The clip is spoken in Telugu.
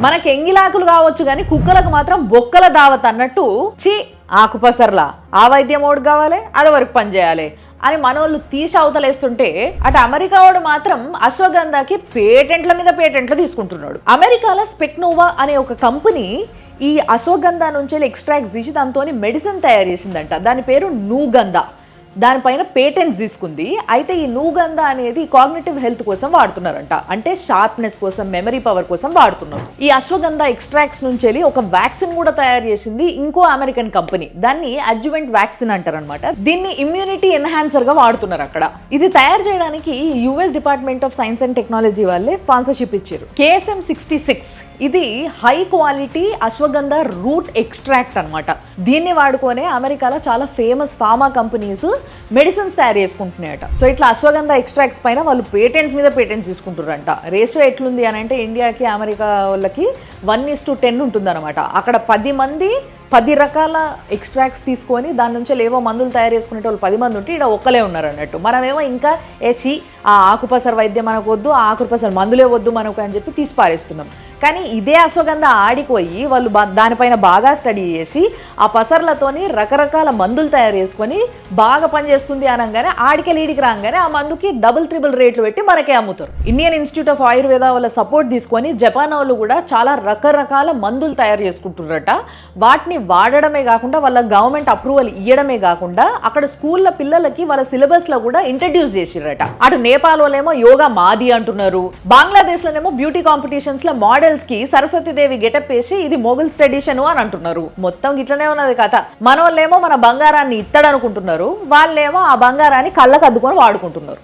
మనకి ఎంగిలాకులు కావచ్చు కానీ కుక్కలకు మాత్రం బొక్కల దావత్ అన్నట్టు చి ఆకుపసర్లా ఆ వైద్యం ఓడి కావాలి అది వరకు పని చేయాలి అని మనోళ్ళు తీసి అవతలేస్తుంటే అటు అమెరికా వాడు మాత్రం అశ్వగంధాకి పేటెంట్ల మీద పేటెంట్లు తీసుకుంటున్నాడు. అమెరికాలో స్పెక్నోవా అనే ఒక కంపెనీ ఈ అశ్వగంధా నుంచి ఎక్స్ట్రాక్ట్స్ తీసి దాంతో మెడిసిన్ తయారు చేసిందంట. దాని పేరు నూగంధా. దానిపైన పేటెంట్స్ తీసుకుంది. అయితే ఈ నూగంధా అనేది కాగ్నిటివ్ హెల్త్ కోసం వాడుతున్నారంట. అంటే షార్ప్నెస్ కోసం, మెమరీ పవర్ కోసం వాడుతున్నారు. ఈ అశ్వగంధా ఎక్స్ట్రాక్ట్స్ నుంచి ఒక వ్యాక్సిన్ కూడా తయారు చేసింది ఇంకో అమెరికన్ కంపెనీ. దాన్ని అడ్జువెంట్ వ్యాక్సిన్ అంటారనమాట. దీన్ని ఇమ్యూనిటీ ఎన్హాన్సర్ గా వాడుతున్నారు అక్కడ. ఇది తయారు చేయడానికి US department of science and technology వాళ్ళే స్పాన్సర్షిప్ ఇచ్చారు. KSM 66 ఇది high quality ashwagandha route extract అనమాట. దీన్ని వాడుకొనే అమెరికాలో చాలా ఫేమస్ ఫార్మా కంపెనీస్ మెడిసిన్స్ తయారు చేసుకుంటున్నాయట. సో ఇట్లా అశ్వగంధా ఎక్స్ట్రాక్ట్స్ పైన వాళ్ళు పేటెంట్స్ మీద పేటెంట్స్ తీసుకుంటారంట. రేషియో ఎట్లుంది అని అంటే ఇండియాకి అమెరికా వాళ్ళకి 1:10 ఉంటుంది అనమాట. అక్కడ 10 మంది 10 రకాల ఎక్స్ట్రాక్ట్స్ తీసుకొని దాని నుంచి ఏవో మందులు తయారు చేసుకునే వాళ్ళు 10 మంది ఉంటే ఇక్కడ ఒక్కలే ఉన్నారు అన్నట్టు. మనమేమో ఇంకా ఆ ఆకుపసర వైద్యం మనకు వద్దు, ఆ ఆకుపసర మందులే వద్దు మనకు అని చెప్పి తీసి పారేస్తున్నాం. కానీ ఇదే అశ్వగంధ ఆడిపోయి వాళ్ళు దానిపైన బాగా స్టడీ చేసి ఆ పసర్లతోని రకరకాల మందులు తయారు చేసుకొని బాగా పనిచేస్తుంది అనగానే ఆడికి లీడికి రాగానే ఆ మందుకి డబుల్ త్రిబుల్ రేట్లు పెట్టి మనకే అమ్ముతారు. ఇండియన్ ఇన్స్టిట్యూట్ ఆఫ్ ఆయుర్వేద వాళ్ళ సపోర్ట్ తీసుకొని జపాన్ వాళ్ళు కూడా చాలా రకరకాల మందులు తయారు చేసుకుంటున్నారట. వాటిని వాడడమే కాకుండా వాళ్ళ గవర్నమెంట్ అప్రూవల్ ఇవ్వడమే కాకుండా అక్కడ స్కూళ్ళ పిల్లలకి వాళ్ళ సిలబస్ లో కూడా ఇంట్రడ్యూస్ చేసిరట. అటు నేపాల్ వాళ్ళేమో యోగా మాది అంటున్నారు. బంగ్లాదేశ్ లోనేమో బ్యూటీ కాంపిటీషన్స్ లో మోడల్స్ కి సరస్వతీదేవి గెటప్ వేసి ఇది మొఘల్స్ ట్రెడిషన్ అని అంటున్నారు. మొత్తం ఇట్లనే ఉన్నది కథ. మనోళ్ళేమో మన బంగారాన్ని ఇత్తడనుకుంటున్నారు, వాళ్ళేమో ఆ బంగారాన్ని కళ్ళకు అద్దుకొని వాడుకుంటున్నారు.